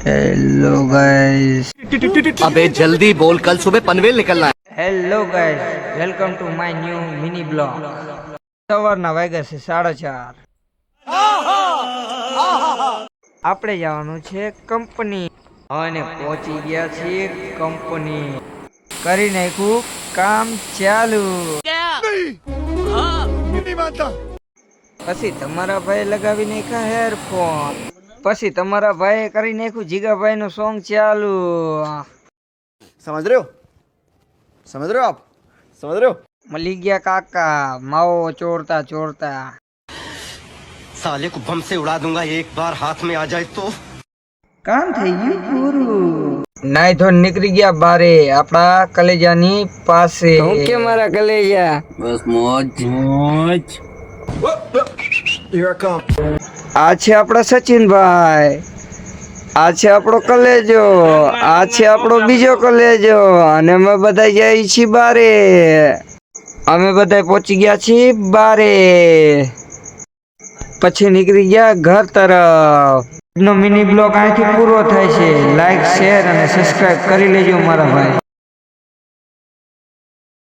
Hello guys. अबे जल्दी बोल, कल सुबह पनवेल निकलना है। Hello guys, welcome to my new mini blog. સવારના વાગ્યા છે 4:30. આપણે જવાનું છે કંપની અને પહોંચી ગયા છીએ કંપની. કરી નાખ્યું કામ ચાલુ. પછી તમારા ભાઈ લગાવી નાખ્યા હેરફોન. પછી તમારા ભાઈ કરી નાખ્યું જીગાભાઈ નું સોંગ ચાલુ. समझ रहे हो आप समझ रहे हो। મળી ગયા કાકા માવો ચોરતા ચોરતા. साले को बम से उड़ा दूंगा एक बार हाथ में आ जाए तो। કામ થઈ ગયું પૂરું. નાઈ ધોઈને નીકળી ગયા બારે આપણા કલેજાની પાસે. હું કે મારા કલેજા बस मौज मौज। આ છે આપણા સચિનભાઈ, આ છે આપણો કલેજો, આ છે આપણો બીજો કલેજો અને અમે બધા જઈએ છીએ બારે. અમે બધા પહોંચી ગયા છીએ બારે. પછી નીકળી ગયા ઘર તરફ. નો મિની બ્લોગ અહીંથી પૂરો થાય છે. લાઈક, શેર અને સબસ્ક્રાઇબ કરી લેજો મારા ભાઈ.